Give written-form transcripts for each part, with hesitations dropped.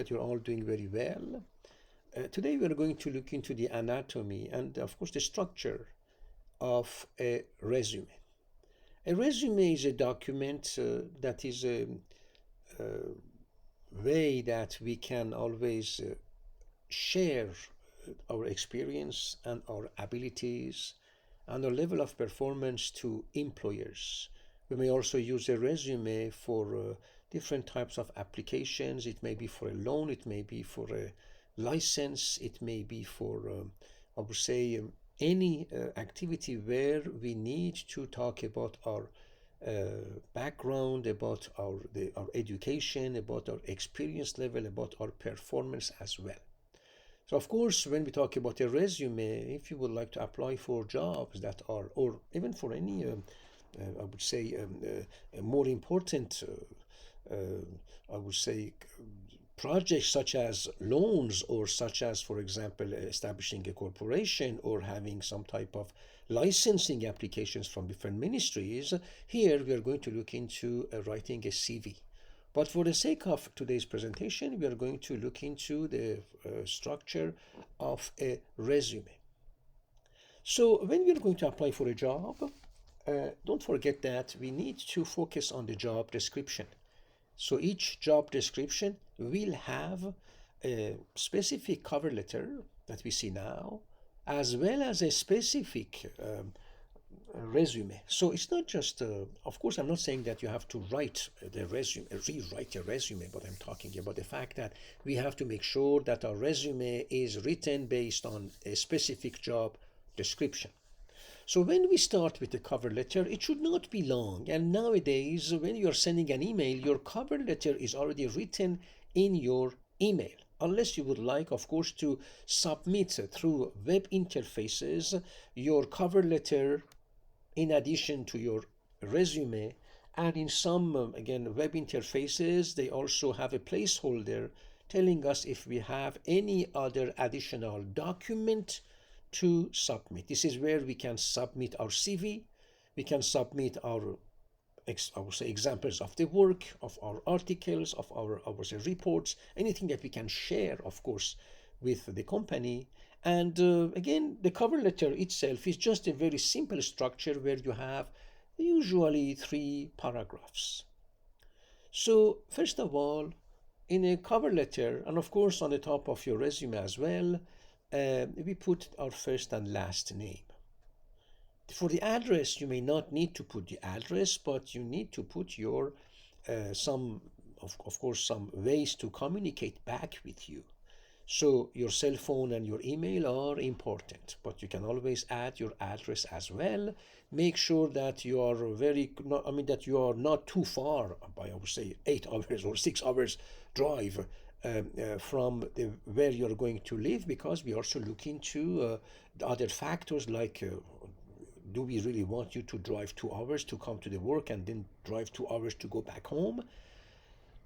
that you're all doing very well. Today we are going to look into the anatomy and of course the structure of a resume. A resume is a document that is a way that we can always share our experience and our abilities and our level of performance to employers. We may also use a resume for different types of applications. It may be for a loan, it may be for a license, it may be for, I would say, any activity where we need to talk about our background, about our education, about our experience level, about our performance as well. So of course, when we talk about a resume, if you would like to apply for jobs that are, or even for any, I would say, more important, I would say, projects such as loans or such as, for example, establishing a corporation or having some type of licensing applications from different ministries, here we are going to look into writing a CV. But for the sake of today's presentation, we are going to look into the structure of a resume. So when we are going to apply for a job, don't forget that we need to focus on the job description. So each job description will have a specific cover letter that we see now, as well as a specific resume. So it's not just, of course, I'm not saying that you have to write the resume, rewrite your resume, but I'm talking about the fact that we have to make sure that our resume is written based on a specific job description. So when we start with the cover letter, it should not be long. And nowadays, when you're sending an email, your cover letter is already written in your email. Unless you would like, of course, to submit through web interfaces your cover letter in addition to your resume. And in some, again, web interfaces, they also have a placeholder telling us if we have any other additional document to submit. This is where we can submit our CV, we can submit our I would say examples of the work, of our articles, of our I would say reports, anything that we can share, of course, with the company. And again, the cover letter itself is just a very simple structure where you have usually 3 paragraphs. So first of all, in a cover letter, and of course on the top of your resume as well, we put our first and last name. For the address, you may not need to put the address, but you need to put your of course, some ways to communicate back with you. So your cell phone and your email are important, but you can always add your address as well. Make sure that you are that you are not too far by, I would say, 8 hours or 6 hours drive from where you're going to live, because we also look into the other factors like do we really want you to drive 2 hours to come to the work and then drive 2 hours to go back home?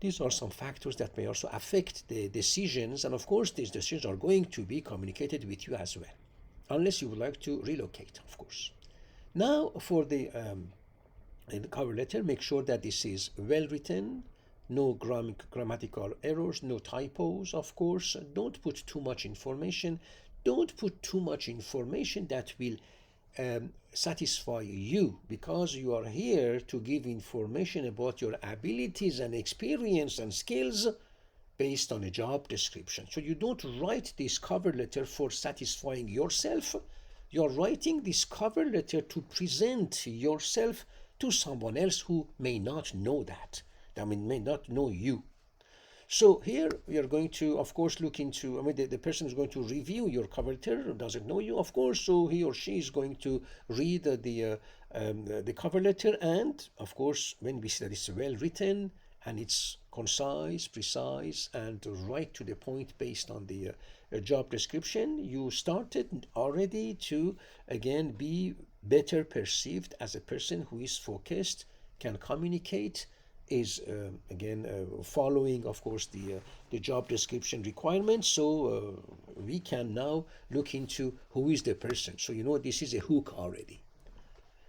These are some factors that may also affect the decisions, and of course these decisions are going to be communicated with you as well, unless you would like to relocate, of course. Now for the cover letter, make sure that this is well written, no grammatical errors, no typos, of course. Don't put too much information. Don't put too much information that will satisfy you, because you are here to give information about your abilities and experience and skills based on a job description. So you don't write this cover letter for satisfying yourself. You're writing this cover letter to present yourself to someone else who may not know that. May not know you. So here we are going to, of course, look into, the person is going to review your cover letter, doesn't know you, of course, so he or she is going to read the cover letter, and, of course, when we see that it's well written and it's concise, precise, and right to the point based on the job description, you started already to, again, be better perceived as a person who is focused, can communicate, is again following, of course, the job description requirements. So we can now look into who is the person. So this is a hook already.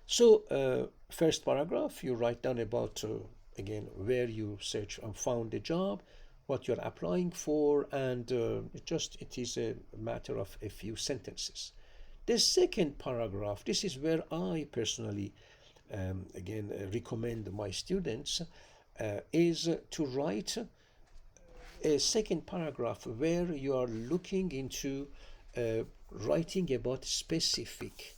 So first paragraph, you write down about again where you search and found the job, what you're applying for, and it is a matter of a few sentences. The second paragraph, this is where I personally again recommend my students is to write a second paragraph where you are looking into writing about specific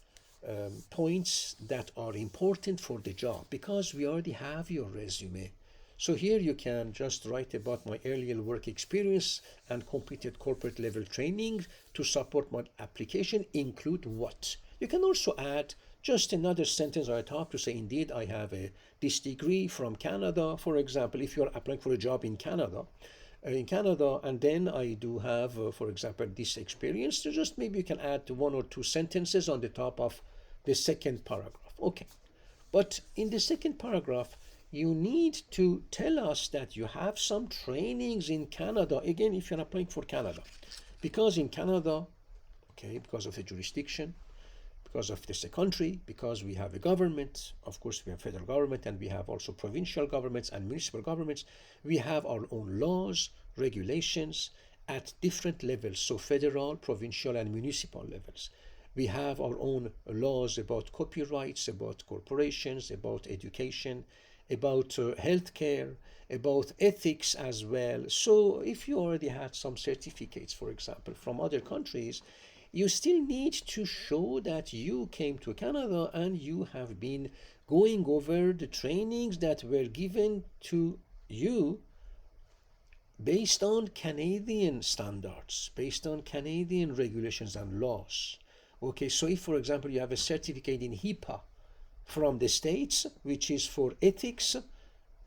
points that are important for the job, because we already have your resume. So here you can just write about my earlier work experience and completed corporate level training to support my application include what. You can also add just another sentence or a top to say, indeed, I have this degree from Canada, for example, if you're applying for a job in Canada. And then I do have, for example, this experience. So just maybe you can add one or two sentences on the top of the second paragraph. Okay. But in the second paragraph, you need to tell us that you have some trainings in Canada. Again, if you're applying for Canada, because in Canada, okay, because of the jurisdiction, because of this country, because we have a government, of course we have federal government, and we have also provincial governments and municipal governments. We have our own laws, regulations at different levels, so federal, provincial, and municipal levels. We have our own laws about copyrights, about corporations, about education, about healthcare, about ethics as well. So if you already had some certificates, for example, from other countries, you still need to show that you came to Canada and you have been going over the trainings that were given to you based on Canadian standards, based on Canadian regulations and laws. Okay, so if, for example, you have a certificate in HIPAA from the States, which is for ethics,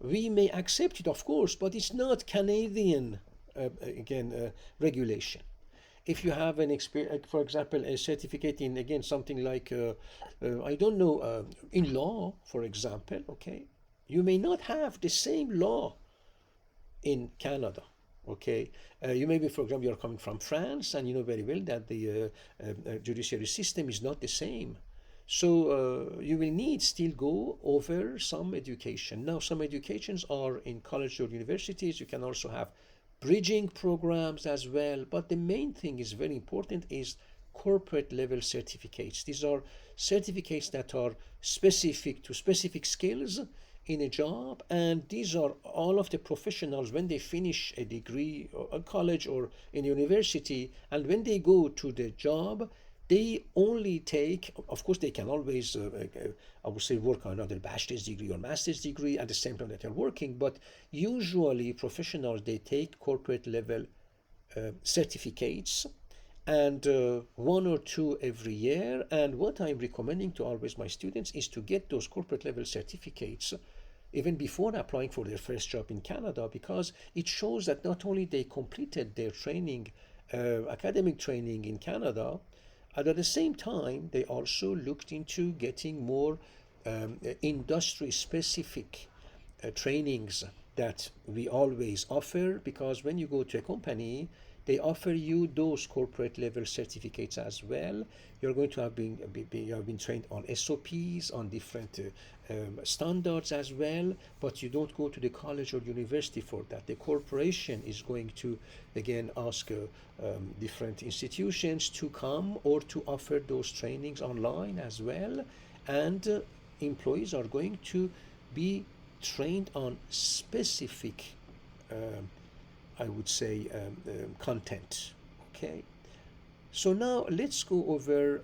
we may accept it, of course, but it's not Canadian, regulation. If you have an experience, for example, a certificate in, again, something like, I don't know, in law, for example, okay, you may not have the same law in Canada. Okay, you may be, for example, you're coming from France, and you know very well that the judiciary system is not the same. So you will need still go over some education. Now, some educations are in college or universities. You can also have bridging programs as well. But the main thing is very important is corporate level certificates. These are certificates that are specific to specific skills in a job, and these are all of the professionals when they finish a degree or a college or in university, and when they go to the job, they only take, of course they can always I would say work on another bachelor's degree or master's degree at the same time that they're working, but usually professionals, they take corporate level certificates, and one or two every year. And what I'm recommending to always my students is to get those corporate level certificates even before applying for their first job in Canada, because it shows that not only they completed their training, academic training in Canada, and at the same time they also looked into getting more industry specific trainings that we always offer, because when you go to a company, they offer you those corporate level certificates as well. You're going to have you have been trained on SOPs, on different standards as well, but you don't go to the college or university for that. The corporation is going to again ask different institutions to come or to offer those trainings online as well, and employees are going to be trained on specific I would say content. Okay, so now let's go over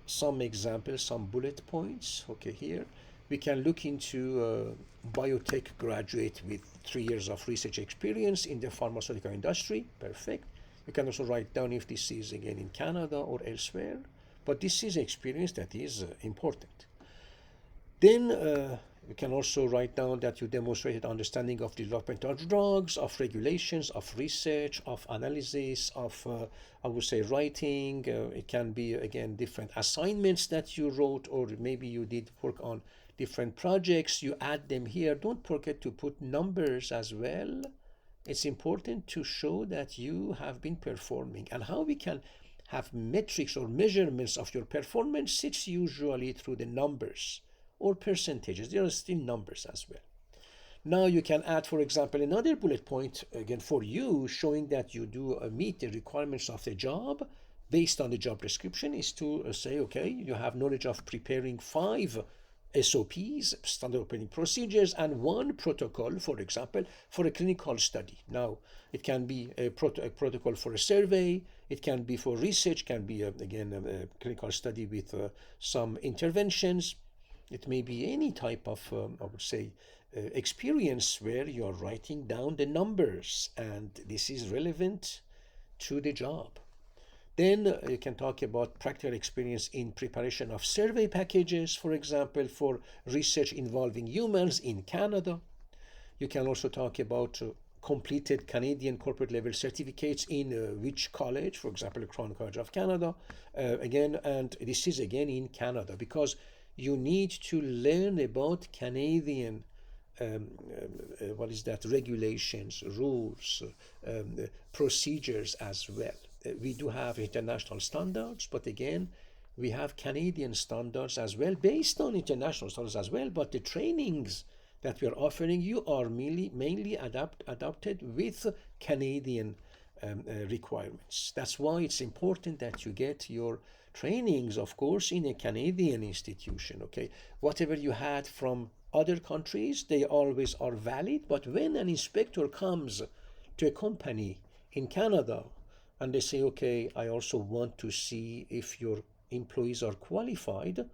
some examples, some bullet points. Okay, here we can look into biotech graduate with 3 years of research experience in the pharmaceutical industry. Perfect. You can also write down if this is again in Canada or elsewhere, but this is experience that is important. Then you can also write down that you demonstrated understanding of development of drugs, of regulations, of research, of analysis, of, I would say, writing. It can be, again, different assignments that you wrote, or maybe you did work on different projects. You add them here. Don't forget to put numbers as well. It's important to show that you have been performing. And how we can have metrics or measurements of your performance, it's usually through the numbers or percentages. There are still numbers as well. Now you can add, for example, another bullet point again for you, showing that you do meet the requirements of the job based on the job description, is to say, okay, you have knowledge of preparing 5 SOPs, standard operating procedures, and 1 protocol, for example, for a clinical study. Now, it can be a protocol for a survey, it can be for research, can be, again, a clinical study with some interventions. It may be any type of, I would say, experience where you're writing down the numbers, and this is relevant to the job. Then you can talk about practical experience in preparation of survey packages, for example, for research involving humans in Canada. You can also talk about completed Canadian corporate level certificates in which college, for example, Crown College of Canada. Again, and this is again in Canada, because you need to learn about Canadian what is that, regulations, rules, procedures as well. We do have international standards, but again, we have Canadian standards as well, based on international standards as well, but the trainings that we are offering you are mainly adapted with Canadian requirements. That's why it's important that you get your trainings, of course, in a Canadian institution. Okay, whatever you had from other countries, they always are valid, but when an inspector comes to a company in Canada and they say, okay, I also want to see if your employees are qualified,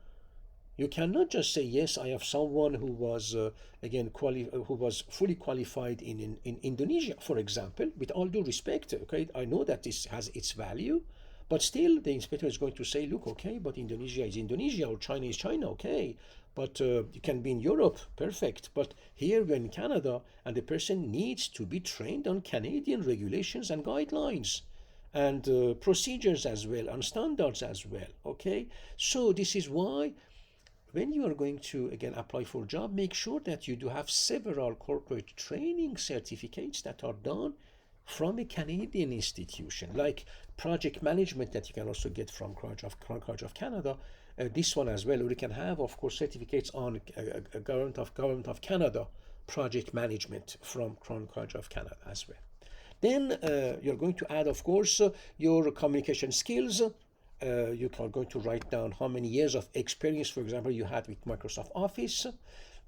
you cannot just say, yes, I have someone who was, who was fully qualified in Indonesia, for example. With all due respect, okay, I know that this has its value, but still the inspector is going to say, look, okay, but Indonesia is Indonesia, or China is China, okay, but you can be in Europe, perfect. But here we're in Canada, and the person needs to be trained on Canadian regulations and guidelines, and procedures as well, and standards as well, okay? So this is why when you are going to again apply for a job, make sure that you do have several corporate training certificates that are done from a Canadian institution, like project management that you can also get from Crown College of Canada. This one as well, or you can have, of course, certificates on Government of Canada project management from Crown College of Canada as well. Then you're going to add, of course, your communication skills. You are going to write down how many years of experience, for example, you had with Microsoft Office.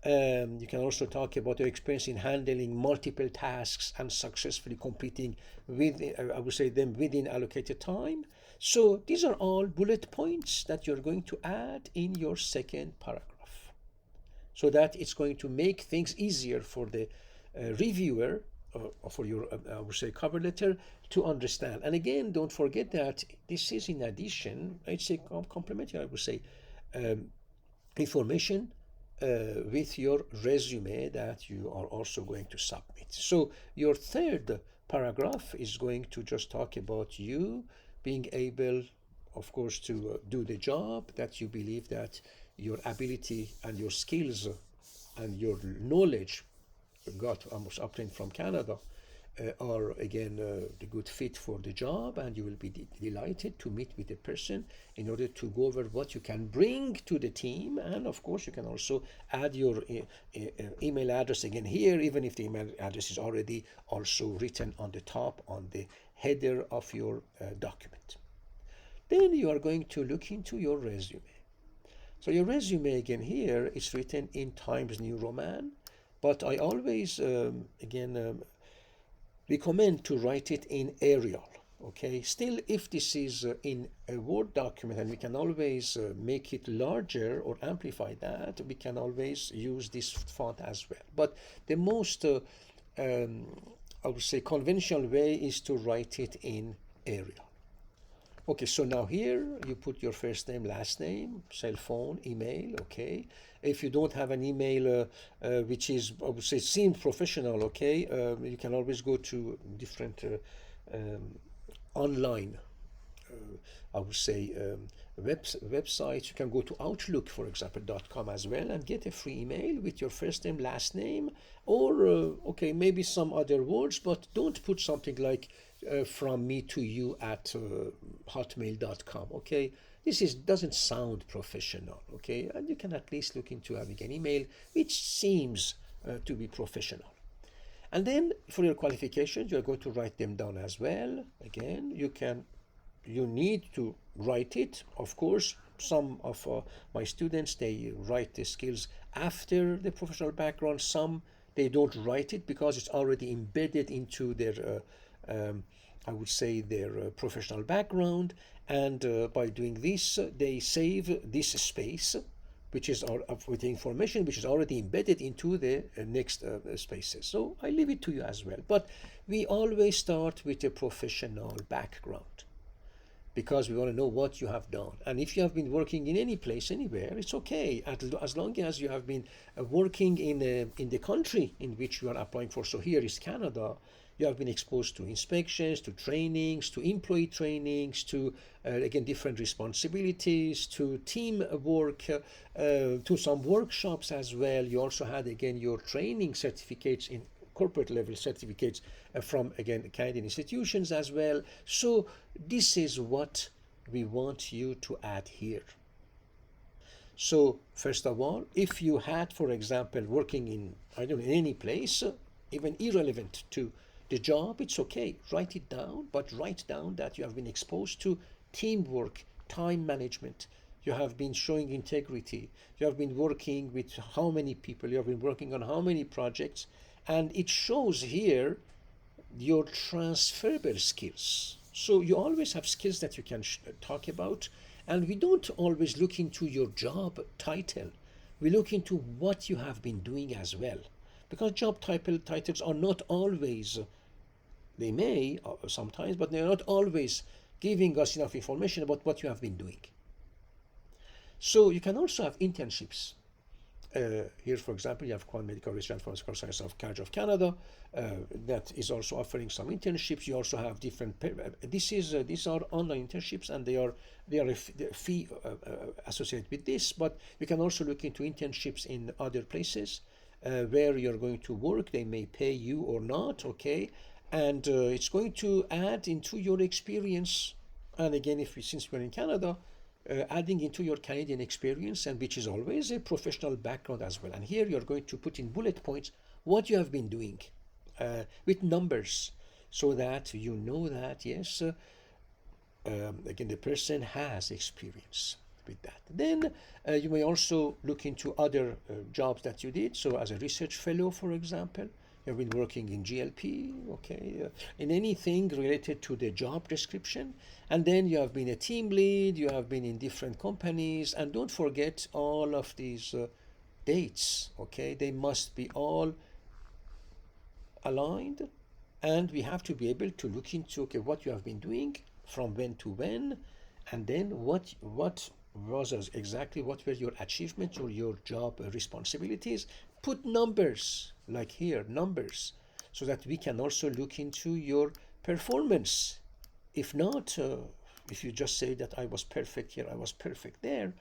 You can also talk about your experience in handling multiple tasks and successfully completing I would say, them within allocated time. So these are all bullet points that you're going to add in your second paragraph, so that it's going to make things easier for the reviewer, for your, I would say, cover letter to understand. And again, don't forget that this is in addition, it's a complementary, I would say, information with your resume that you are also going to submit. So your third paragraph is going to just talk about you being able, of course, to do the job, that you believe that your ability and your skills and your knowledge got almost obtained from Canada are again the good fit for the job, and you will be delighted to meet with the person in order to go over what you can bring to the team. And of course, you can also add your email address again here, even if the email address is already also written on the top on the header of your document. Then you are going to look into your resume. So your resume again here is written in Times New Roman, but I always recommend to write it in Arial. Okay, still, if this is in a Word document, and we can always make it larger or amplify that, we can always use this font as well. But the most I would say conventional way is to write it in Arial. Okay, so now here you put your first name, last name, cell phone, email, okay. If you don't have an email which is, I would say, seems professional, okay, you can always go to different online, I would say, websites. You can go to Outlook, for example, .com as well, and get a free email with your first name, last name, or, okay, maybe some other words, but don't put something like from me to you at hotmail.com, okay? This doesn't sound professional, okay? And you can at least look into having an email which seems to be professional. And then for your qualifications, you're going to write them down as well. Again, you need to write it. Of course, some of my students, they write the skills after the professional background. Some, they don't write it because it's already embedded into their, I would say, their professional background. And by doing this, they save this space, which is with the information which is already embedded into the next spaces. So I leave it to you as well. But we always start with a professional background because we want to know what you have done. And if you have been working in any place, anywhere, it's okay, as long as you have been working in the country in which you are applying for. So here is Canada. You have been exposed to inspections, to trainings, to employee trainings, to again different responsibilities, to team work, to some workshops as well. You also had again your training certificates in corporate level certificates from again Canadian institutions as well. So this is what we want you to add here. So first of all, if you had, for example, working in, I don't know, in any place, even irrelevant to the job, it's okay. Write it down, but write down that you have been exposed to teamwork, time management. You have been showing integrity. You have been working with how many people. You have been working on how many projects. And it shows here your transferable skills. So you always have skills that you can talk about. And we don't always look into your job title. We look into what you have been doing as well. Because job titles are not always, they may sometimes, but they're not always giving us enough information about what you have been doing. So you can also have internships. Here, for example, you have Quant Medical Research and Pharmaceutical Science of College of Canada that is also offering some internships. You also have different. These are online internships, and they are a fee associated with this. But you can also look into internships in other places where you're going to work. They may pay you or not, okay, and it's going to add into your experience. And again, since we're in Canada, adding into your Canadian experience, and which is always a professional background as well. And here you're going to put in bullet points what you have been doing with numbers, so that you know that yes, again, the person has experience with that. Then you may also look into other jobs that you did. So as a research fellow, for example, you've been working in GLP, okay, in anything related to the job description. And then you have been a team lead, you have been in different companies, and don't forget all of these dates, okay? They must be all aligned, and we have to be able to look into, okay, what you have been doing from when to when, and then what was exactly what were your achievements or your job responsibilities. Put numbers, like here, numbers, so that we can also look into your performance. If not, if you just say that I was perfect here, I was perfect there,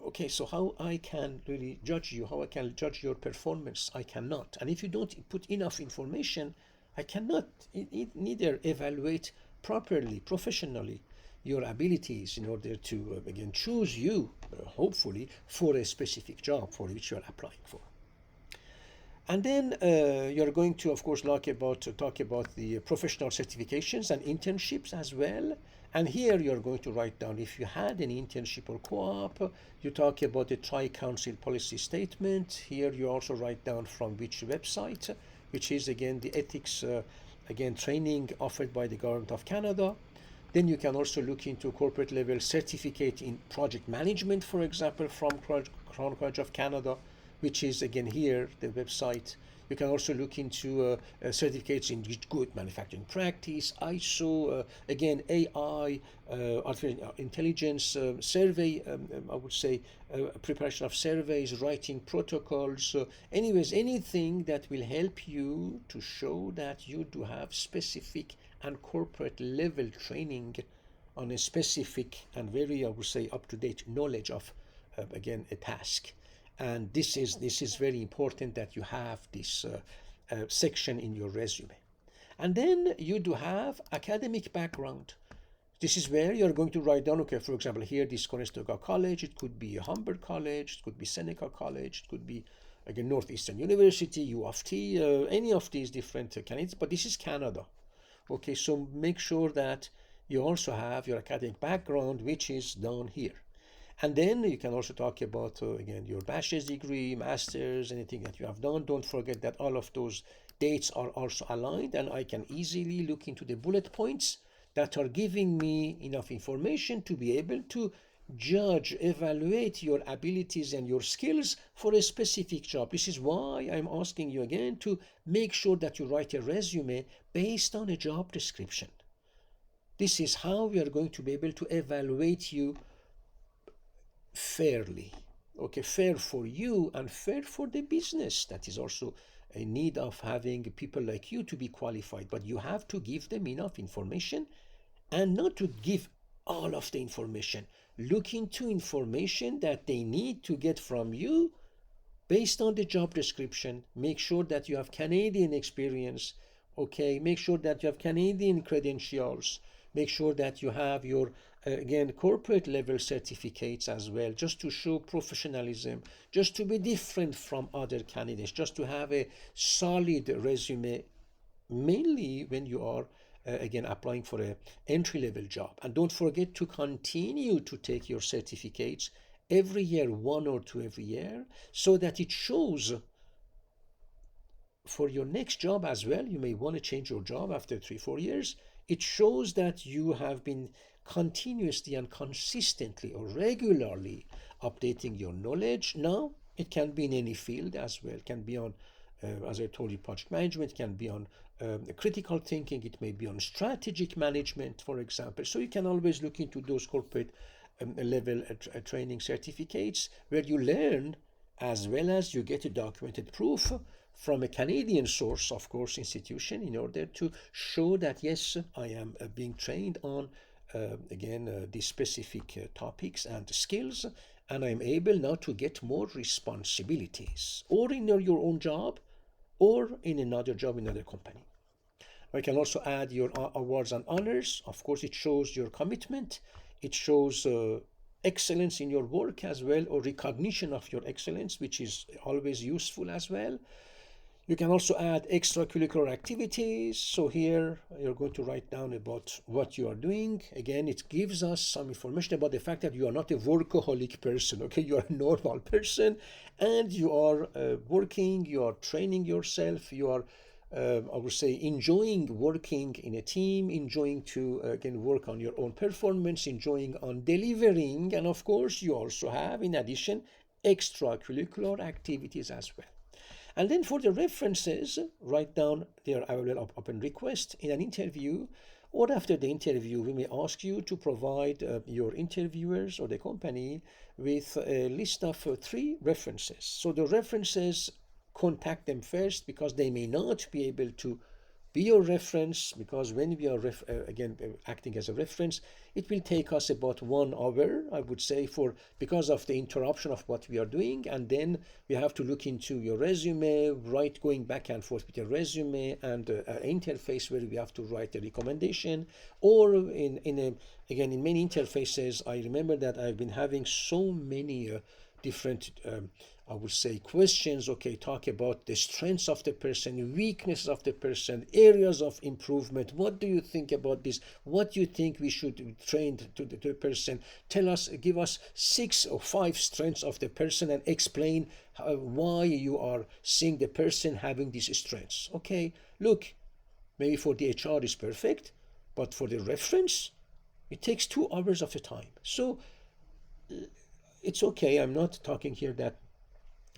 okay, so how I can really judge you, how I can judge your performance? I cannot. And if you don't put enough information, I cannot neither evaluate properly, professionally, your abilities in order to, again, choose you, hopefully, for a specific job for which you are applying for. And then you're going to, of course, talk about the professional certifications and internships as well. And here you're going to write down if you had an internship or co-op. You talk about the Tri-Council policy statement. Here you also write down from which website, which is again the ethics, again, training offered by the Government of Canada. Then you can also look into corporate level certificate in project management, for example, from Crown College of Canada, which is again here, the website. You can also look into certificates in good manufacturing practice, ISO, again, AI, artificial intelligence, survey, I would say, preparation of surveys, writing protocols. Anyways, anything that will help you to show that you do have specific and corporate level training on a specific and very, I would say, up-to-date knowledge of, again, a task. And this is very important that you have this section in your resume. And then you do have academic background. This is where you're going to write down, okay, for example, here, this Conestoga College, it could be Humber College, it could be Seneca College, it could be again, Northeastern University, U of T, any of these different candidates, but this is Canada. Okay, so make sure that you also have your academic background, which is down here. And then you can also talk about, again, your bachelor's degree, master's, anything that you have done. Don't forget that all of those dates are also aligned, and I can easily look into the bullet points that are giving me enough information to be able to judge, evaluate your abilities and your skills for a specific job. This is why I'm asking you again to make sure that you write a resume based on a job description. This is how we are going to be able to evaluate you fairly. Okay, fair for you and fair for the business. That is also a need of having people like you to be qualified, but you have to give them enough information, and not to give all of the information. Look into information that they need to get from you based on the job description. Make sure that you have Canadian experience. Okay, make sure that you have Canadian credentials. Make sure that you have your again corporate level certificates as well, just to show professionalism, just to be different from other candidates, just to have a solid resume, mainly when you are again applying for a entry level job. And don't forget to continue to take your certificates every year, one or two every year, so that it shows for your next job as well. You may want to change your job after 3-4 years. It shows that you have been continuously and consistently or regularly updating your knowledge. Now it can be in any field as well. It can be on as I told you, project management. It can be on critical thinking. It may be on strategic management, for example. So you can always look into those corporate level training certificates, where you learn as well as you get a documented proof from a Canadian source, of course, institution, in order to show that yes, I am being trained on again these specific topics and skills, and I'm able now to get more responsibilities, or in your own job, or in another job in another company. I can also add your awards and honors. Of course, it shows your commitment. It shows excellence in your work as well, or recognition of your excellence, which is always useful as well. You can also add extracurricular activities. So here you're going to write down about what you are doing. Again, it gives us some information about the fact that you are not a workaholic person. Okay, you are a normal person, and you are working, you are training yourself, you are I would say enjoying working in a team, enjoying to again work on your own performance, enjoying on delivering, and of course you also have in addition extracurricular activities as well. And then for the references, write down they are available upon request in an interview, or after the interview. We may ask you to provide your interviewers or the company with a list of 3 references. So the references, contact them first, because they may not be able to be your reference, because when we are again acting as a reference, it will take us about 1 hour, I would say, for because of the interruption of what we are doing, and then we have to look into your resume, write, going back and forth with your resume, and an interface where we have to write a recommendation, or again in many interfaces. I remember that I've been having so many different I would say questions. Okay, talk about the strengths of the person, weaknesses of the person, areas of improvement. What do you think about this? What do you think we should train to the person? Tell us, give us 6 or 5 strengths of the person, and explain why you are seeing the person having these strengths. Okay, look, maybe for the HR is perfect, but for the reference, it takes 2 hours of the time. So it's okay. I'm not talking here that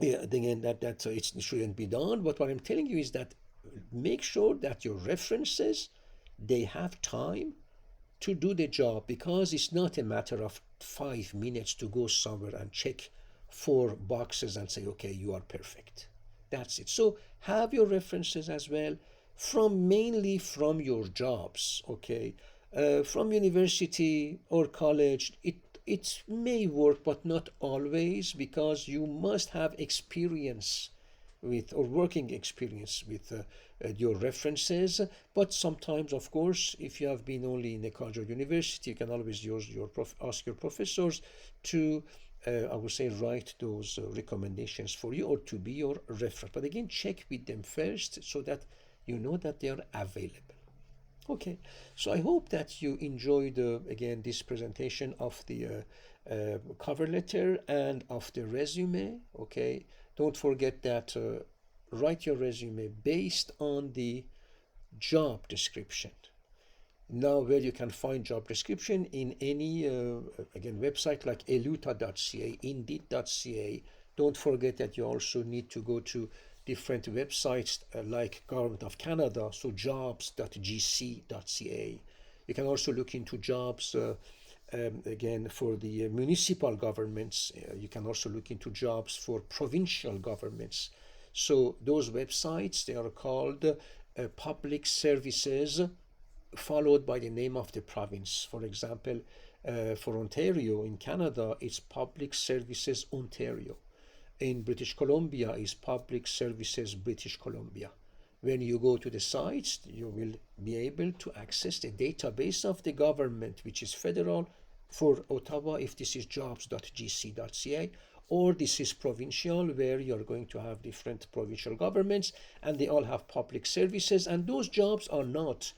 again that it shouldn't be done. But what I'm telling you is that make sure that your references, they have time to do the job, because it's not a matter of 5 minutes to go somewhere and check 4 boxes and say, okay, you are perfect. That's it. So have your references as well, from mainly from your jobs. Okay, from university or college, it may work, but not always, because you must have experience with, or working experience with your references. But sometimes, of course, if you have been only in a college or university, you can always use ask your professors to I would say write those recommendations for you or to be your reference. But again, check with them first so that you know that they are available. Okay, so I hope that you enjoyed again this presentation of the cover letter and of the resume. Okay, don't forget that write your resume based on the job description. Now, where you can find job description in any again website like eluta.ca, indeed.ca. Don't forget that you also need to go to different websites like Government of Canada, so jobs.gc.ca. You can also look into jobs again for the municipal governments. You can also look into jobs for provincial governments. So those websites, they are called public services followed by the name of the province. For example, for Ontario in Canada, it's Public Services Ontario. In British Columbia is Public Services British Columbia. When you go to the sites, you will be able to access the database of the government, which is federal. For Ottawa, if this is jobs.gc.ca, or this is provincial, where you're going to have different provincial governments, and they all have public services, and those jobs are not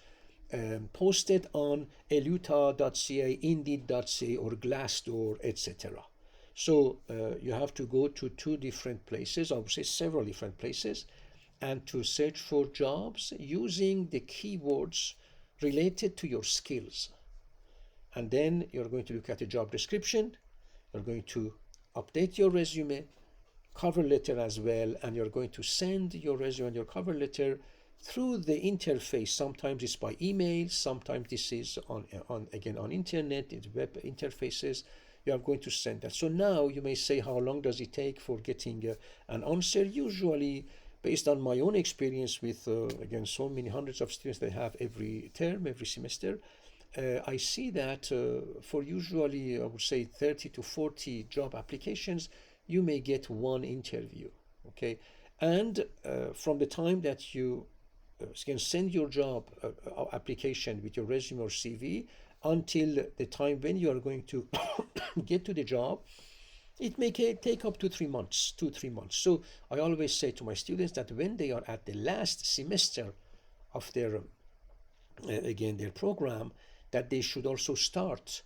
posted on eluta.ca, indeed.ca, or Glassdoor, etc. So you have to go to two different places, I would say several different places, and to search for jobs using the keywords related to your skills. And then you're going to look at the job description, you're going to update your resume, cover letter as well, and you're going to send your resume and your cover letter through the interface. Sometimes it's by email, sometimes this is on internet, it's web interfaces. You are going to send that. So now you may say, how long does it take for getting an answer? Usually, based on my own experience with again so many hundreds of students they have every term, every semester, I see that for usually I would say 30 to 40 job applications, you may get one interview. Okay, and from the time that you can send your job application with your resume or CV until the time when you are going to get to the job, it may take up to 3 months, 2-3 months. So I always say to my students that when they are at the last semester of their again their program, that they should also start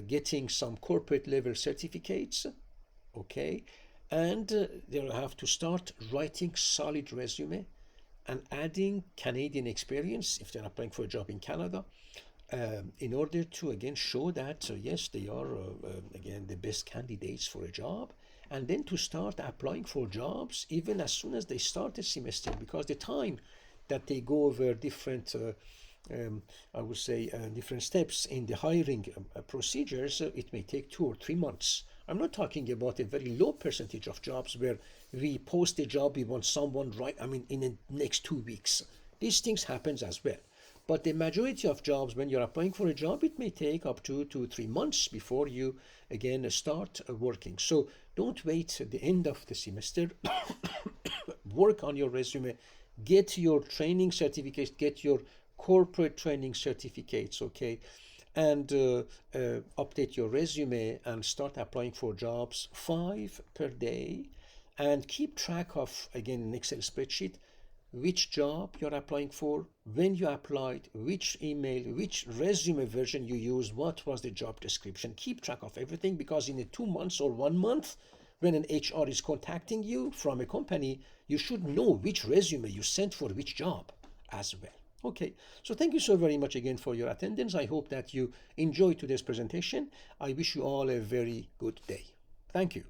getting some corporate level certificates, okay, and they'll have to start writing solid resume and adding Canadian experience if they're applying for a job in Canada, in order to again show that yes, they are again the best candidates for a job, and then to start applying for jobs even as soon as they start the semester, because the time that they go over different I would say different steps in the hiring procedures, it may take 2 or 3 months. I'm not talking about a very low percentage of jobs where we post a job, we want someone right, in the next 2 weeks. These things happens as well. But the majority of jobs, when you're applying for a job, it may take up to 2 3 months before you again start working. So don't wait at the end of the semester. Work on your resume, get your training certificates, get your corporate training certificates, okay, and update your resume and start applying for jobs 5 per day, and keep track of again an Excel spreadsheet which job you're applying for, when you applied, which email, which resume version you used, what was the job description. Keep track of everything, because in a 2 months or 1 month, when an HR is contacting you from a company, you should know which resume you sent for which job as well. Okay, so thank you so very much again for your attendance. I hope that you enjoyed today's presentation. I wish you all a very good day. Thank you.